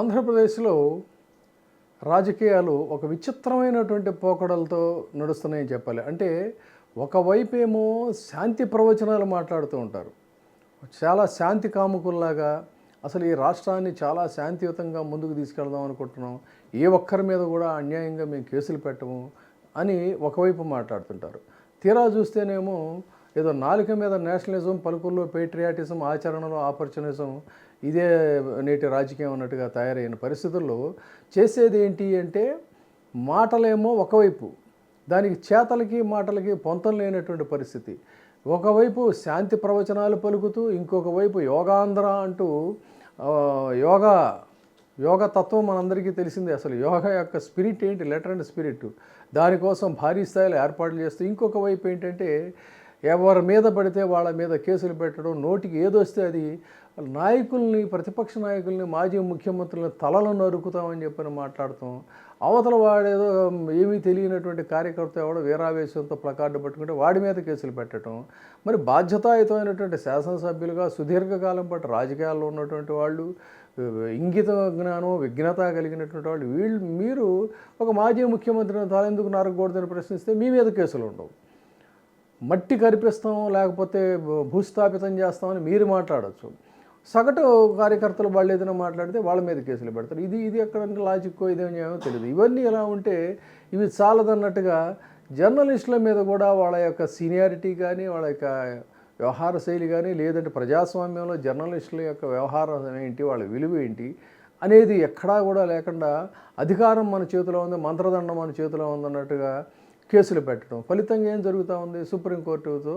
ఆంధ్రప్రదేశ్లో రాజకీయాలు ఒక విచిత్రమైనటువంటి పోకడలతో నడుస్తున్నాయని చెప్పాలి. అంటే ఒకవైపేమో శాంతి ప్రవచనాలు మాట్లాడుతూ ఉంటారు. చాలా శాంతి కాముకుల్లాగా అసలు ఈ రాష్ట్రాన్ని చాలా శాంతియుతంగా ముందుకు తీసుకెళ్దాం అనుకుంటున్నాం. ఏ ఒక్కరి మీద కూడా అన్యాయంగా మేము కేసులు పెట్టము అని ఒకవైపు మాట్లాడుతుంటారు. తీరా చూస్తేనేమో ఏదో నాలుక మీద నేషనలిజం, పలుకుల్లో పేట్రియాటిజం, ఆచరణలో ఆపర్చునిజం ఇదే నేటి రాజకీయం అన్నట్టుగా తయారైన పరిస్థితుల్లో చేసేది ఏంటి అంటే మాటలేమో ఒకవైపు, దానికి చేతలకి మాటలకి పొంతం లేనటువంటి పరిస్థితి. ఒకవైపు శాంతి ప్రవచనాలు పలుకుతూ ఇంకొక వైపు యోగాంధ్ర అంటూ యోగా యోగ తత్వం మనందరికీ తెలిసిందే. అసలు యోగా యొక్క స్పిరిట్ ఏంటి, లెటర్ అండ్ స్పిరిట్, దానికోసం భారీ స్థాయిలో ఏర్పాట్లు చేస్తూ ఇంకొక వైపు ఏంటంటే ఎవరి మీద పడితే వాళ్ళ మీద కేసులు పెట్టడం, నోటికి ఏదొస్తే అది నాయకుల్ని, ప్రతిపక్ష నాయకుల్ని, మాజీ ముఖ్యమంత్రులను తలలు నరుకుతామని చెప్పని మాట్లాడతాం. అవతల వాడేదో ఏమీ తెలియనటువంటి కార్యకర్త ఎవడో వీరావేశంతో ప్లకార్డు పట్టుకుంటే వాడి మీద కేసులు పెట్టడం. మరి బాధ్యతాయుతమైనటువంటి శాసనసభ్యులుగా సుదీర్ఘకాలం పాటు రాజకీయాల్లో ఉన్నటువంటి వాళ్ళు, ఇంగిత జ్ఞానం, విఘ్నత కలిగినటువంటి వాళ్ళు, మీరు ఒక మాజీ ముఖ్యమంత్రిని తలెందుకు నరకకూడదని ప్రశ్నిస్తే మీ మీద కేసులు ఉండవు. మట్టి కరిపిస్తాం లేకపోతే భూస్థాపితం చేస్తామని మీరు మాట్లాడచ్చు. సగటు కార్యకర్తలు వాళ్ళు ఏదైనా మాట్లాడితే వాళ్ళ మీద కేసులు పెడతారు. ఇది ఎక్కడ లాజిక్కో ఇదేమో తెలియదు. ఇవన్నీ ఎలా ఉంటే ఇవి చాలదన్నట్టుగా జర్నలిస్టుల మీద కూడా వాళ్ళ యొక్క సీనియారిటీ కానీ, వాళ్ళ యొక్క వ్యవహార శైలి కానీ, లేదంటే ప్రజాస్వామ్యంలో జర్నలిస్టుల యొక్క వ్యవహారం ఏంటి, వాళ్ళ విలువ ఏంటి అనేది ఎక్కడా కూడా లేకుండా అధికారం మన చేతిలో ఉంది, మంత్రదండం మన చేతిలో ఉందన్నట్టుగా కేసులు పెట్టడం. ఫలితంగా ఏం జరుగుతూ ఉంది? సుప్రీంకోర్టుతో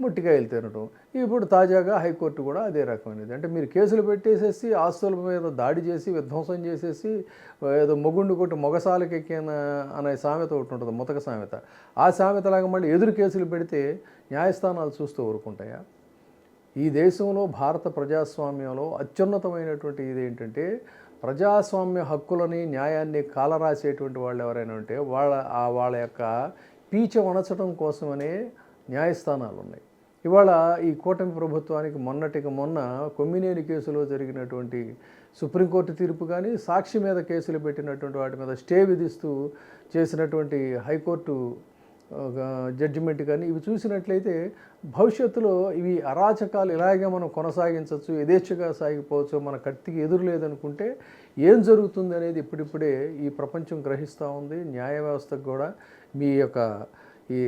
ముట్టికాయలు తినడం. ఇప్పుడు తాజాగా హైకోర్టు కూడా అదే రకమైనది. అంటే మీరు కేసులు పెట్టేసేసి ఆస్తుల మీద దాడి చేసి విధ్వంసం చేసేసి ఏదో మొగుండు కొట్టి మొగసాలకెక్కిన అనే సామెత ఒకటి ఉంటుంది, ముతక సామెత. ఆ సామెతలాగా మళ్ళీ ఎదురు కేసులు పెడితే న్యాయస్థానాలు చూస్తూ ఊరుకుంటాయా? ఈ దేశంలో భారత ప్రజాస్వామ్యంలో అత్యున్నతమైనటువంటి ఇదేంటంటే ప్రజాస్వామ్య హక్కులని, న్యాయాన్ని కాలరాసేటువంటి వాళ్ళు ఎవరైనా ఉంటే వాళ్ళ యొక్క పీచ వణచడం కోసమనే న్యాయస్థానాలు ఉన్నాయి. ఇవాళ ఈ కూటమి ప్రభుత్వానికి మొన్నటికి మొన్న కొమ్మినేని కేసులో జరిగినటువంటి సుప్రీంకోర్టు తీర్పు కానీ, సాక్షి మీద కేసులు పెట్టినటువంటి వాటి మీద స్టే విధిస్తూ చేసినటువంటి హైకోర్టు జడ్జిమెంట్ కానీ ఇవి చూసినట్లయితే భవిష్యత్తులో ఇవి అరాచకాలు ఇలాగే మనం కొనసాగించవచ్చు, యథేచ్ఛగా సాగిపోవచ్చు, మన కత్తికి ఎదురు లేదనుకుంటే ఏం జరుగుతుంది అనేది ఇప్పుడిప్పుడే ఈ ప్రపంచం గ్రహిస్తూ ఉంది. న్యాయ వ్యవస్థకు కూడా మీ యొక్క ఈ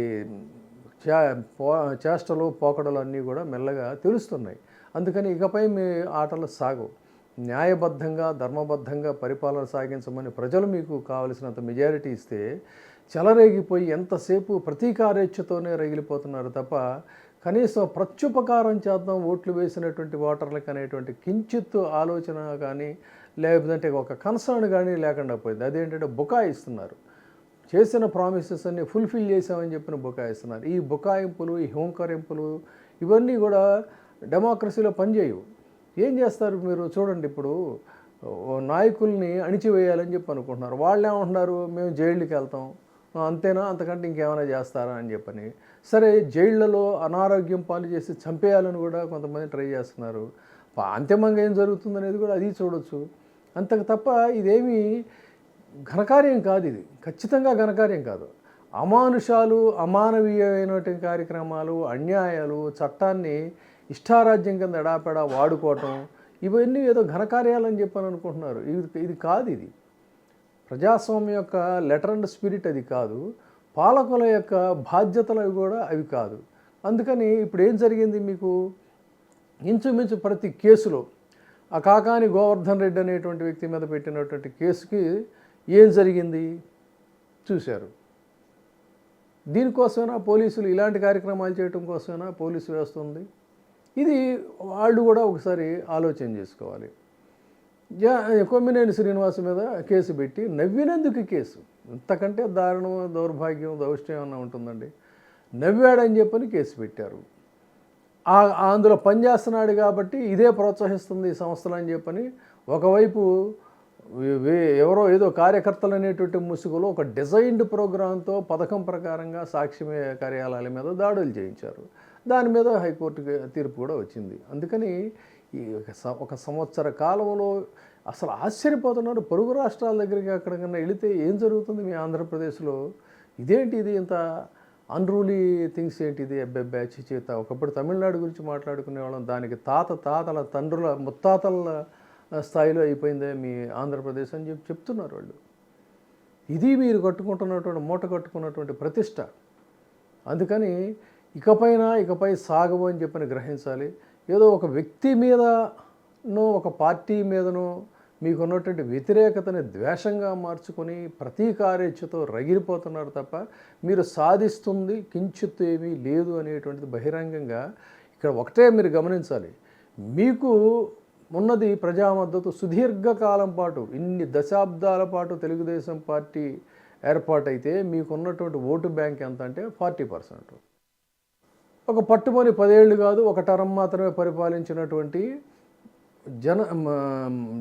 చేష్టలు, పోకడలు అన్నీ కూడా మెల్లగా తెలుస్తున్నాయి. అందుకని ఇకపై మీ ఆటలు సాగవు. న్యాయబద్ధంగా, ధర్మబద్ధంగా పరిపాలన సాగించమని ప్రజలు మీకు కావలసినంత మెజారిటీ ఇస్తే చెలరేగిపోయి ఎంతసేపు ప్రతీకారేచ్ఛతోనే రగిలిపోతున్నారు తప్ప కనీసం ప్రత్యుపకారం చేద్దాం ఓట్లు వేసినటువంటి ఓటర్లకు అనేటువంటి కించిత్తు ఆలోచన కానీ, లేదంటే ఒక కన్సర్న్ కానీ లేకుండా పోయింది. అదేంటంటే బుకాయిస్తున్నారు. చేసిన ప్రామిసెస్ అన్నీ ఫుల్ఫిల్ చేసామని చెప్పిన బుకాయిస్తున్నారు. ఈ బుకాయింపులు, ఈ హోంకరింపులు ఇవన్నీ కూడా డెమోక్రసీలో పనిచేయవు. ఏం చేస్తారు మీరు చూడండి. ఇప్పుడు నాయకుల్ని అణిచివేయాలని చెప్పి అనుకుంటున్నారు. వాళ్ళు ఏమంటున్నారు, మేము జైళ్ళకి వెళ్తాం, అంతేనా, అంతకంటే ఇంకేమైనా చేస్తారా అని చెప్పని. సరే, జైళ్లలో అనారోగ్యం పాలు చేసి చంపేయాలని కూడా కొంతమంది ట్రై చేస్తున్నారు. అంతిమంగా ఏం జరుగుతుందనేది కూడా అది చూడొచ్చు. అంతకు తప్ప ఇదేమీ ఘనకార్యం కాదు. ఇది ఖచ్చితంగా ఘనకార్యం కాదు. అమానుషాలు, అమానవీయమైనటువంటి కార్యక్రమాలు, అన్యాయాలు, చట్టాన్ని ఇష్టారాజ్యం కింద ఎడాపెడా వాడుకోవటం, ఇవన్నీ ఏదో ఘనకార్యాలని చెప్పని అనుకుంటున్నారు. ఇది కాదు. ఇది ప్రజాస్వామ్యం యొక్క లెటర్ అండ్ స్పిరిట్ అది కాదు. పాలకుల యొక్క బాధ్యతలు కూడా అవి కాదు. అందుకని ఇప్పుడు ఏం జరిగింది, మీకు ఇంచుమించు ప్రతి కేసులో ఆ కాకాని గోవర్ధన్ రెడ్డి అనేటువంటి వ్యక్తి మీద పెట్టినటువంటి కేసుకి ఏం జరిగింది చూశారు. దీనికోసమైనా పోలీసులు ఇలాంటి కార్యక్రమాలు చేయడం కోసమైనా పోలీసు వ్యవస్థ ఉంది. ఇది వాళ్ళు కూడా ఒకసారి ఆలోచన చేసుకోవాలి. కొమ్మినేని శ్రీనివాస్ మీద కేసు పెట్టి నవ్వినందుకు కేసు. ఇంతకంటే దారుణం, దౌర్భాగ్యం, దౌష్ట్యం ఏమన్నా ఉంటుందండి? నవ్వాడని చెప్పని కేసు పెట్టారు. అందులో పనిచేస్తున్నాడు కాబట్టి ఇదే ప్రోత్సహిస్తుంది ఈ సంస్థలు అని చెప్పని ఒకవైపు ఎవరో ఏదో కార్యకర్తలు అనేటువంటి ముసుగులో ఒక డిజైన్డ్ ప్రోగ్రాంతో పథకం ప్రకారంగా సాక్షి కార్యాలయాల మీద దాడులు చేయించారు. దాని మీద హైకోర్టు తీర్పు కూడా వచ్చింది. అందుకని ఈ ఒక సంవత్సర కాలంలో అసలు ఆశ్చర్యపోతున్నారు. పొరుగు రాష్ట్రాల దగ్గరికి ఎక్కడికన్నా వెళితే ఏం జరుగుతుంది మీ ఆంధ్రప్రదేశ్‌లో? ఇదేంటి ఇది ఇంత అన్‌రూలీ థింగ్స్ ఏంటిది? అబ్బబ్బే! ఛీ! ఛీ! ఒకప్పుడు తమిళనాడు గురించి మాట్లాడుకునేవాళ్ళం. దానికి తాతల తండ్రుల ముత్తాతల స్థాయిలో అయిపోయిందే మీ ఆంధ్రప్రదేశ్ అని చెప్తున్నారు వాళ్ళు. ఇది మీరు కట్టుకుంటున్నటువంటి మూట కట్టుకున్నటువంటి ప్రతిష్ట. అందుకని ఇకపై సాగవు అని చెప్పని గ్రహించాలి. ఏదో ఒక వ్యక్తి మీదనో ఒక పార్టీ మీదనో మీకున్నటువంటి వ్యతిరేకతని ద్వేషంగా మార్చుకొని ప్రతీకారేచ్ఛతో రగిలిపోతున్నారు తప్ప మీరు సాధిస్తుంది కించిత్ ఏమీ లేదు అనేటువంటిది బహిరంగంగా ఇక్కడ ఒకటే మీరు గమనించాలి. మీకు ఉన్నది ప్రజా మద్దతు. సుదీర్ఘకాలం పాటు ఇన్ని దశాబ్దాల పాటు తెలుగుదేశం పార్టీ ఏర్పాటైతే మీకున్నటువంటి ఓటు బ్యాంక్ ఎంత అంటే 40%. ఒక పట్టుమని 10 ఏళ్ళు కాదు, ఒక టర్మ్ మాత్రమే పరిపాలించినటువంటి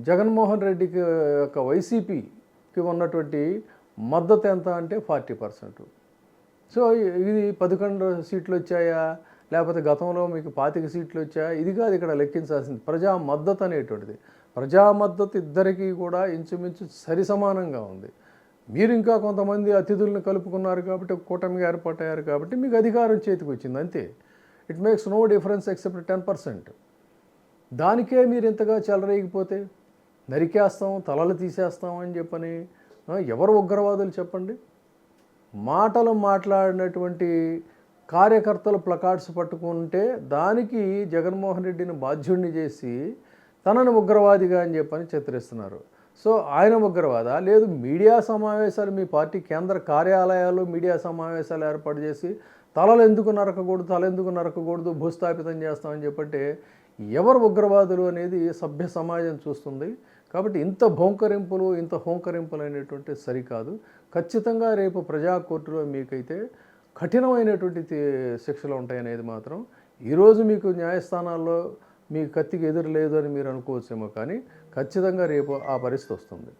జగన్మోహన్ రెడ్డికి యొక్క వైసీపీకి ఉన్నటువంటి మద్దతు ఎంత అంటే 40%. సో ఇది 11 సీట్లు వచ్చాయా, లేకపోతే గతంలో మీకు 25 సీట్లు వచ్చాయా, ఇది కాదు ఇక్కడ లెక్కించాల్సింది. ప్రజా మద్దతు అనేటువంటిది. ప్రజా మద్దతు ఇద్దరికీ కూడా ఇంచుమించు సరిసమానంగా ఉంది. మీరు ఇంకా కొంతమంది అతిథులను కలుపుకున్నారు కాబట్టి కూటమిగా ఏర్పాటయ్యారు కాబట్టి మీకు అధికారం చేతికి వచ్చింది అంతే. It makes no difference except 10%. దానికే మీరు ఇంతగా చెలరేగిపోతే నరికేస్తాం, తలలు తీసేస్తాం అని చెప్పని ఎవరు ఉగ్రవాదులు చెప్పండి? మాటలు మాట్లాడినటువంటి కార్యకర్తలు ప్లకార్డ్స్ పట్టుకుంటే దానికి జగన్మోహన్ రెడ్డిని బాధ్యుడిని చేసి తనను ఉగ్రవాదిగా అని చెప్పని చిత్రిస్తున్నారు. సో ఆయన ఉగ్రవాదా? లేదు, మీడియా సమావేశాలు మీ పార్టీ కేంద్ర కార్యాలయాలు మీడియా సమావేశాలు ఏర్పాటు చేసి తలలు ఎందుకు నరకకూడదు భూస్థాపితం చేస్తామని చెప్పంటే ఎవరు ఉగ్రవాదులు అనేది సభ్య సమాజం చూస్తుంది. కాబట్టి ఇంత హోంకరింపులు అనేటువంటి సరికాదు. ఖచ్చితంగా రేపు ప్రజా కోర్టులో మీకైతే కఠినమైనటువంటి శిక్షలు ఉంటాయనేది మాత్రం ఈరోజు మీకు న్యాయస్థానాల్లో మీ కత్తికి ఎదురు లేదు అని మీరు అనుకోవచ్చేమో, కానీ ఖచ్చితంగా రేపు ఆ పరిస్థితి వస్తుంది.